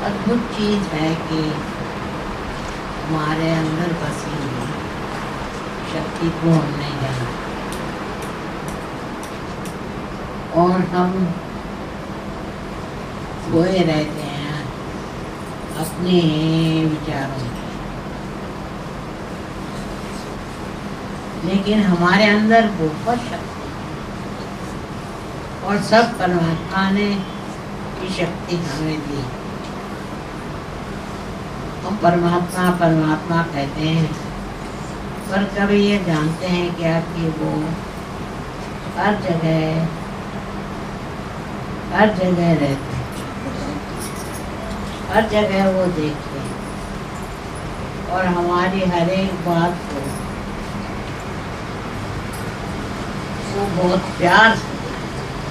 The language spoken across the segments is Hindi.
अद्भुत चीज है कि हमारे अंदर बसी हुई शक्ति को हम नहीं जानते और हम खोए रहते हैं अपने विचारों में। लेकिन हमारे अंदर बहुत शक्ति और सब परमात्मा ने की शक्ति हमें दी। हम परमात्मा परमात्मा कहते हैं पर कभी ये जानते हैं क्या कि वो हर जगह रहते हैं, हर जगह वो देखते हैं और हमारी हर एक बात को वो बहुत प्यार से देखते हैं।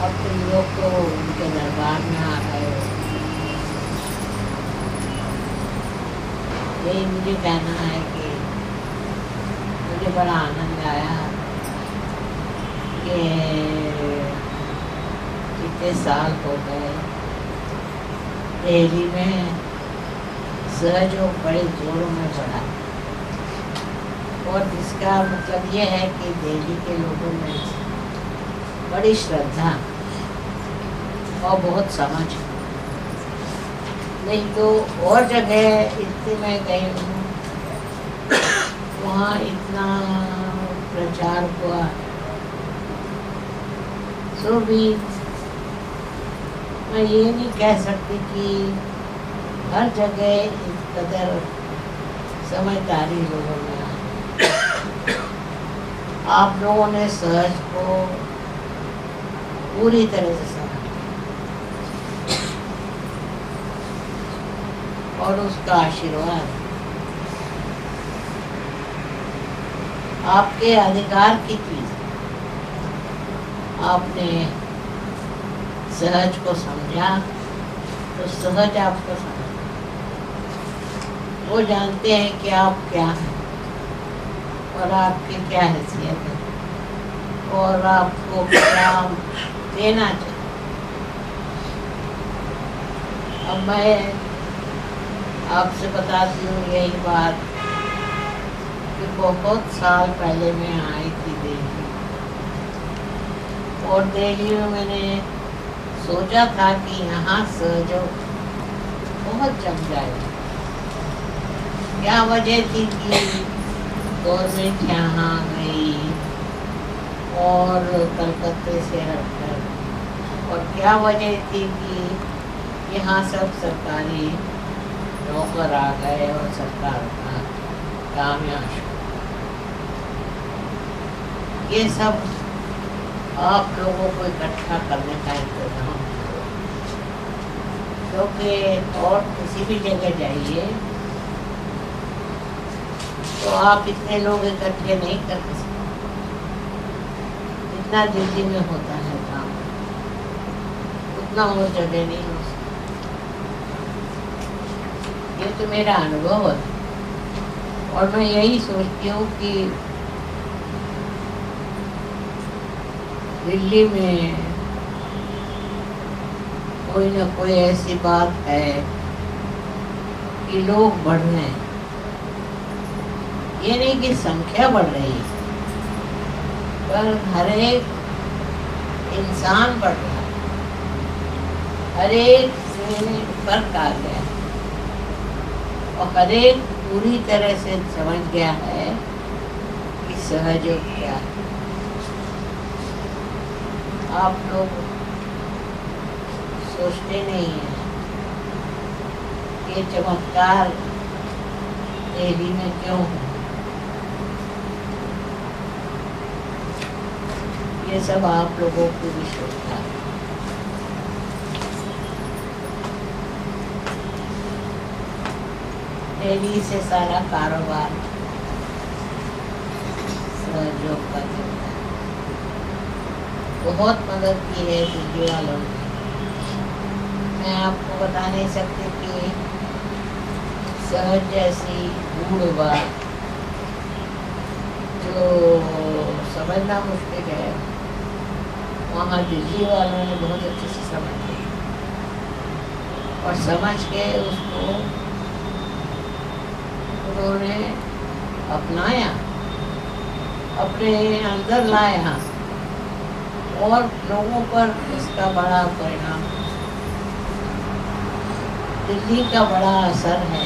अब तुम लोग तो उनके दरबार में आ गए हो, यही मुझे कहना है कि मुझे बड़ा आनंद आया कि कितने साल हो गए दिल्ली में सहयोग बड़े जोरों में बढ़ा और इसका मतलब ये है कि दिल्ली के लोगों में बड़ी श्रद्धा और बहुत समझ। नहीं तो और जगह इतने मैं गई हूँ वहाँ इतना प्रचार हुआ तो भी मैं ये नहीं कह सकती कि हर जगह इस कदर समझदारी लोगों में आई। आप लोगों ने सहज को पूरी तरह से समझा और उसका आशीर्वाद आपके अधिकार की चीज। आपने सहज को समझा तो सहज आपको समझ, वो जानते हैं कि आप क्या हैं और आपकी क्या हैसियत है और आपको क्या देना चाहिए। अब मैं आपसे बताती हूँ यही बात कि बहुत साल पहले मैं आई थी दिल्ली और दिल्ली में मैंने सोचा था कि यहाँ सहयोग बहुत जम जाएगा। क्या वजह थी कि गवर्नमेंट यहाँ गई और कलकत्ते से हटकर, और क्या वजह थी कि यहाँ सब सरकारी नौकर आ गए और सरकार का काम यहाँ शुरू। ये सब आप लोगों को इकट्ठा करने का इंतजाम, क्योंकि और किसी भी जगह जाइए तो आप इतने लोग इकट्ठे नहीं कर सकते जितना दिल्ली में होता है काम, उतना और जगह नहीं हो सकता। ये तो मेरा अनुभव है और मैं यही सोचती हूँ कि दिल्ली में कोई ना कोई ऐसी बात है कि लोग बढ़ रहे हैं। ये नहीं कि संख्या बढ़ रही है पर हर एक इंसान बढ़ रहा है, हर एक से फर्क आ गया और हर एक पूरी तरह से समझ गया है कि सहयोग क्या है। आप लोग सोचते नहीं हैं ये चमत्कार दिल्ली में क्यों है। ये सब आप लोगों की विशेषता है। दिल्ली से सारा कारोबार सहयोग का चलता है। बहुत मदद की है दिल्ली वालों ने। मैं आपको बता नहीं सकती कि सहज जैसी बूढ़ बात जो समझना मुश्किल है, वहाँ दिल्ली वालों ने बहुत अच्छे से समझ लिया। और समझ के उसको उन्होंने अपनाया, अपने अंदर लाया और लोगों पर इसका बड़ा परिणाम, दिल्ली का बड़ा असर है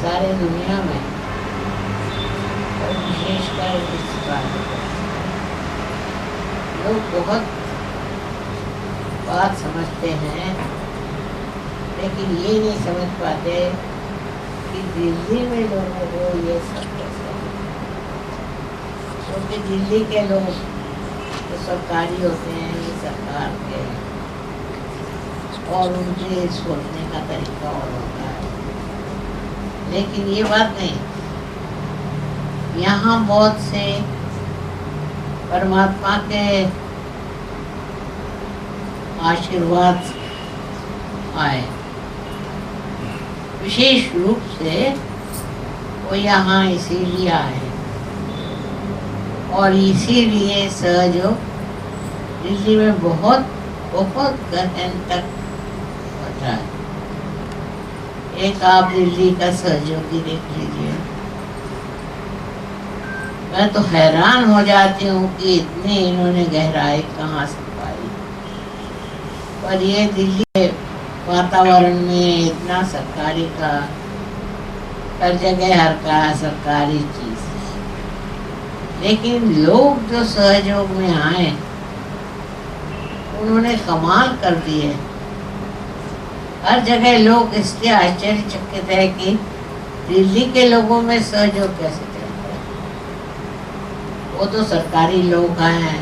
सारे दुनिया में और विशेषकर इस राज्य पर। लोग बहुत बात समझते हैं लेकिन ये नहीं समझ पाते कि दिल्ली में लोगों को ये सब कैसे, क्योंकि दिल्ली के लोग तो सरकारी होते हैं, ये सरकार के, और उनके सोचने का तरीका और होता है। लेकिन ये बात नहीं, यहाँ बहुत से परमात्मा के आशीर्वाद आए, विशेष रूप से वो यहाँ इसीलिए आए और इसीलिए सहयोग दिल्ली में बहुत बहुत गहन तक पहुँचा है। एक आप दिल्ली का सहयोगी देख लीजिए, मैं तो हैरान हो जाती हूँ कि इतनी इन्होंने गहराई कहाँ से पाई। पर ये दिल्ली के वातावरण में इतना सरकारी का, हर जगह हर का सरकारी चीज, लेकिन लोग जो सहयोग में आए उन्होंने कमाल कर दिए। हर जगह लोग इसलिए आश्चर्यचकित है कि दिल्ली के लोगों में सहयोग कैसे चलता है। वो तो सरकारी लोग हैं,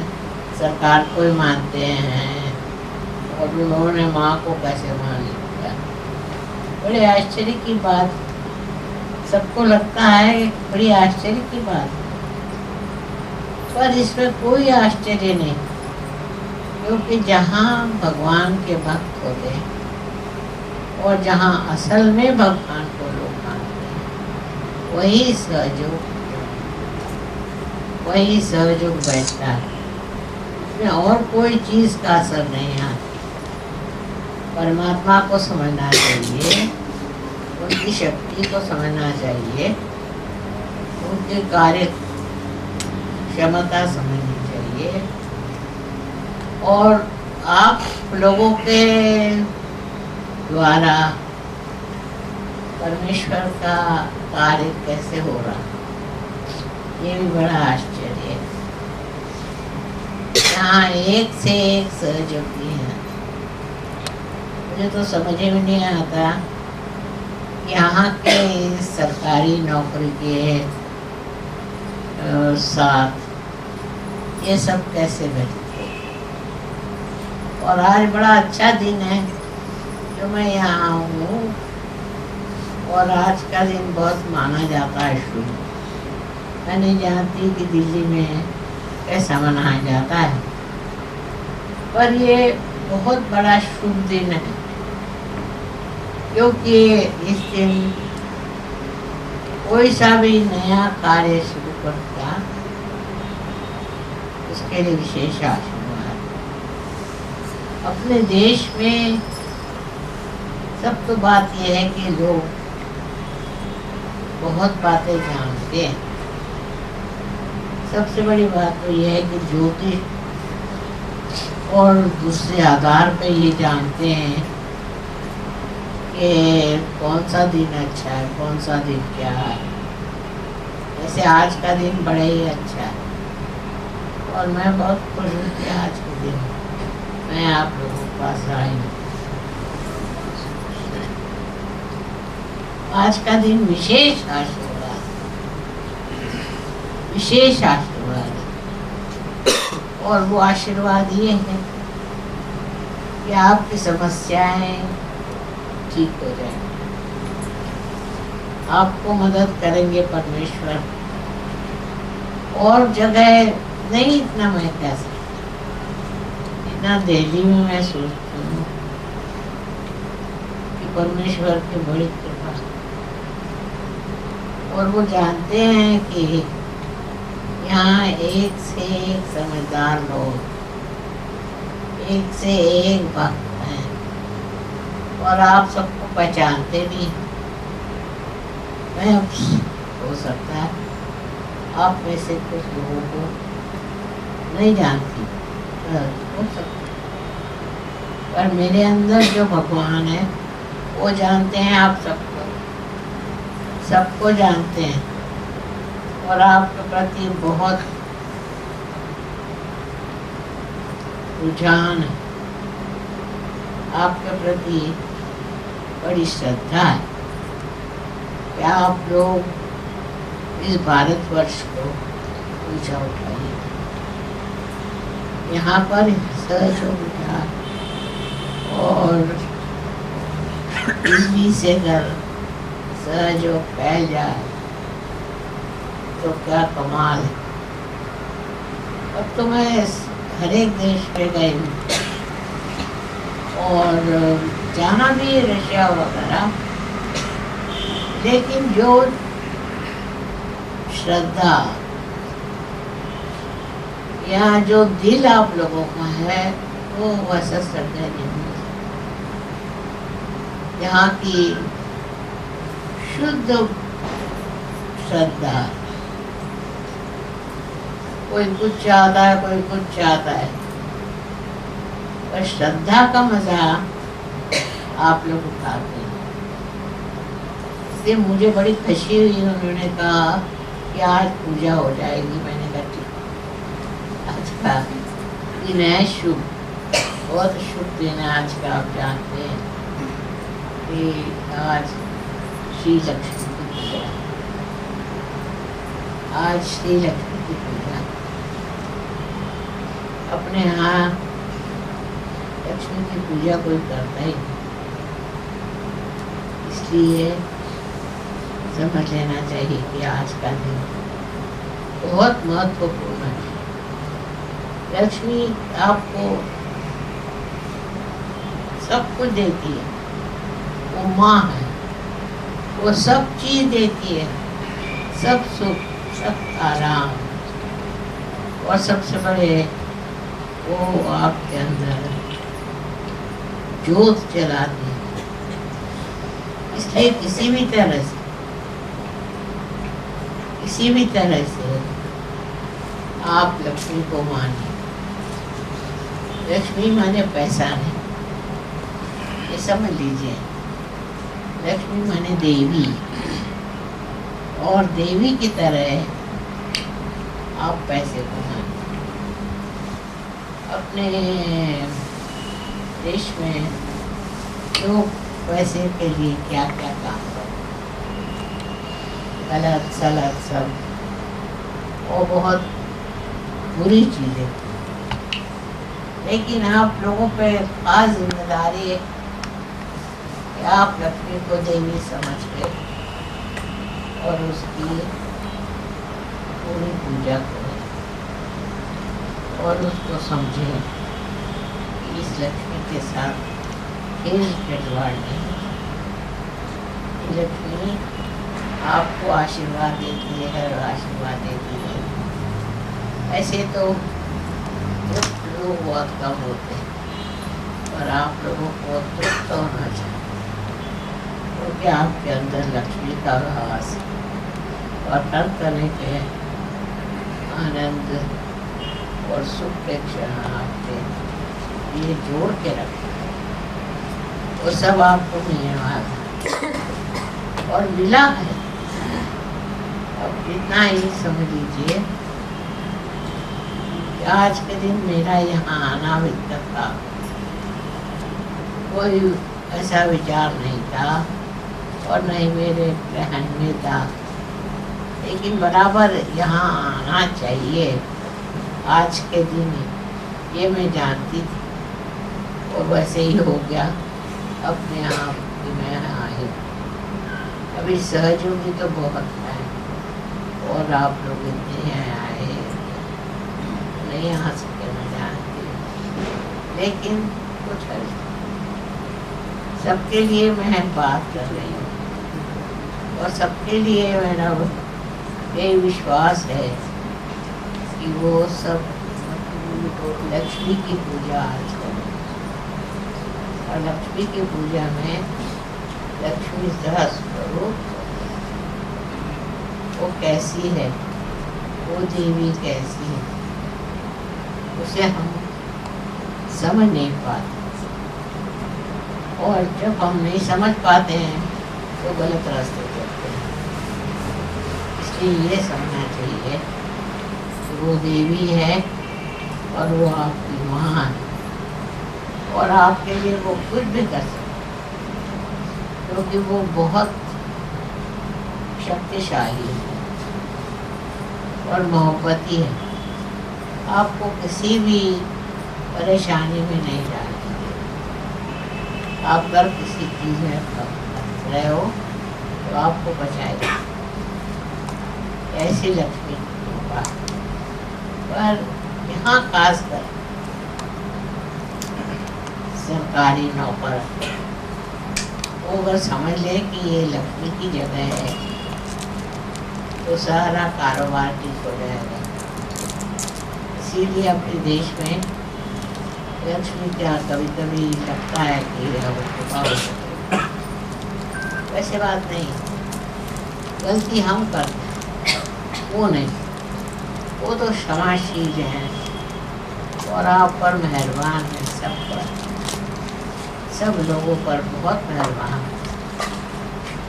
सरकार को ही मानते हैं और उन्होंने माँ को कैसे मान लिया। बड़े आश्चर्य की बात, सबको लगता है बड़ी आश्चर्य की बात, पर इसमें कोई आश्चर्य नहीं, क्योंकि जहाँ भगवान के भक्त होते हैं और जहाँ असल में भगवान को लोग मानते हैं वही सहयोग बैठता है। इसमें और कोई चीज़ का असर नहीं आता। परमात्मा को समझना चाहिए, उनकी शक्ति को समझना चाहिए, उनके कार्य क्षमता समझनी चाहिए और आप लोगों के द्वारा परमेश्वर का कार्य कैसे हो रहा, ये भी बड़ा आश्चर्य है। यहाँ एक से एक सहयोगी है। मुझे तो समझ में नहीं आता यहाँ के सरकारी नौकरी के साथ ये सब कैसे बैठते। और आज बड़ा अच्छा दिन है जो मैं यहाँ हूँ और आज का दिन बहुत माना जाता है शुभ। मैं नहीं जानती कि दिल्ली में कैसा मनाया जाता है, पर ये बहुत बड़ा शुभ दिन है, क्योंकि इस दिन कोई सा भी नया कार्य शुरू करता उसके लिए विशेष आशीर्वाद। अपने देश में सब तो बात यह है कि लोग बहुत बातें जानते हैं। सबसे बड़ी बात तो यह है कि ज्योतिष और दूसरे आधार पे ये जानते हैं कि कौन सा दिन अच्छा है, कौन सा दिन क्या है। जैसे आज का दिन बड़ा ही अच्छा है और मैं बहुत खुश हूँ कि आज के दिन मैं आप लोगों के पास आई हूँ। आज का दिन विशेष आशीर्वाद है और वो आशीर्वाद ये है कि आपकी समस्याएं ठीक हो जाए, आपको मदद करेंगे परमेश्वर। और जगह नहीं इतना मैं कह सकती, इतना दिल्ली में मैं सोचती हूँ कि परमेश्वर की बड़ी कृपा, और वो जानते हैं कि यहाँ एक से एक समझदार लोग, एक से एक भक्त हैं और आप सबको पहचानते भी। मैं अब हो सकता है आप में से कुछ लोगों को नहीं जानती, हो सकता है, पर मेरे अंदर जो भगवान है वो जानते हैं आप सबको जानते हैं, और आपके प्रति बहुत रुझान है, आपके प्रति बड़ी श्रद्धा है कि आप लोग इस भारतवर्ष को ऊंचा उठाइए। यहाँ पर सहयोग विचार और बिजली से अगर सहयोग फैल जाए तो क्या कमाल है। अब तो मैं हर एक देश पे गई हूँ और जाना भी रशिया वगैरह, लेकिन जो श्रद्धा या जो दिल आप लोगों का है वो वैसा श्रद्धा नहीं है। यहाँ की शुद्ध श्रद्धा, कोई कुछ चाहता है कोई कुछ चाहता है, पर श्रद्धा का मजा आप लोग उठाते हैं। इसलिए मुझे बड़ी खुशी हुई, उन्होंने कहा कि आज पूजा हो जाएगी। मैंने कहा ठीक। आज का दिन है शुभ, बहुत शुभ दिन है आज का। आप जानते हैं कि आज श्री लक्ष्मी की पूजा, आज श्री लक्ष्मी की पूजा। अपने यहाँ लक्ष्मी की पूजा कोई करता ही नहीं, इसलिए समझ लेना चाहिए कि आज का दिन बहुत महत्वपूर्ण है। लक्ष्मी आपको सब कुछ देती है, वो माँ है, वो सब चीज देती है, सब सुख, सब आराम, और सबसे बड़े वो आपके अंदर जोत जलाती है। इसलिए किसी भी तरह से आप लक्ष्मी को मानिए। लक्ष्मी माने पैसा नहीं, ये समझ लीजिए। लक्ष्मी माने देवी, और देवी की तरह आप पैसे को मानिए। अपने देश में लोग पैसे के लिए क्या क्या काम करते, गलत सलत सब, वो बहुत बुरी चीज़ें। लेकिन आप लोगों पे खास जिम्मेदारी है कि आप लक्ष्मी को देवी समझ के और उसकी पूरी पूजा करें, और उसको समझें कि इस लक्ष्मी के साथ खेल खिलवाड़ नहीं। लक्ष्मी आपको आशीर्वाद देती है और आशीर्वाद देती है। ऐसे तो लोग बहुत कम होते हैं, और आप लोगों को तृप्त होना चाहिए, क्योंकि आपके अंदर लक्ष्मी का वास और हर तरह के आनंद और सुख के क्षण आपके ये जोड़ के रखते हैं, वो सब आपको मिलने वाला और मिला है। अब इतना ही समझ लीजिए कि आज के दिन मेरा यहाँ आना भी तक था, कोई ऐसा विचार नहीं था और नहीं मेरे प्लान में था, लेकिन बराबर यहाँ आना चाहिए आज के दिन, ये मैं जानती थी, और वैसे ही हो गया अपने आप कि मैं आई। अभी सहयोगी तो बहुत है, और आप लोग इतने आए नहीं आ सके, मैं जानती, लेकिन कुछ है, सबके लिए मैं बात कर रही हूँ, और सबके लिए मेरा ये विश्वास है कि वो सब लक्ष्मी की पूजा आज करें। और लक्ष्मी की पूजा में लक्ष्मी सहस्वरूप वो कैसी है, वो देवी कैसी है, उसे हम समझ नहीं पाते। और जब हम नहीं समझ पाते हैं तो गलत रास्ते चलते हैं। इसलिए ये समझना चाहिए कि वो देवी है और वो आपकी माँ है, और आपके लिए वो कुछ भी कर सकती है, क्योंकि वो बहुत शक्तिशाली है और मोहब्बती है। आपको किसी भी परेशानी में नहीं डालती। आप अगर किसी चीज़ में फंस रहे हो तो आपको बचाएगा। ऐसी लक्ष्मी की कृपा। पर यहाँ खासकर सरकारी नौकर वो अगर समझ ले कि ये लक्ष्मी की जगह है तो सारा कारोबार ठीक हो जाएगा। इसीलिए अपने देश में लक्ष्मी क्या कभी कभी लगता है कि कृपा हो सकती, वैसे बात नहीं। गलती हम करते हैं, वो नहीं। वो तो क्षमाशील हैं और आप पर मेहरबान है, सब पर, सब लोगों पर बहुत मेहरबान है।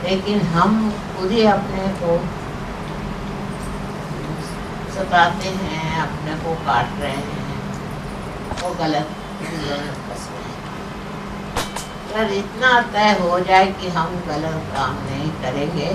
लेकिन हम खुद ही अपने को सताते हैं, अपने को काट रहे हैं, वो गलत चीज़ों में फंस रहे हैं। अगर इतना तय हो जाए कि हम गलत काम नहीं करेंगे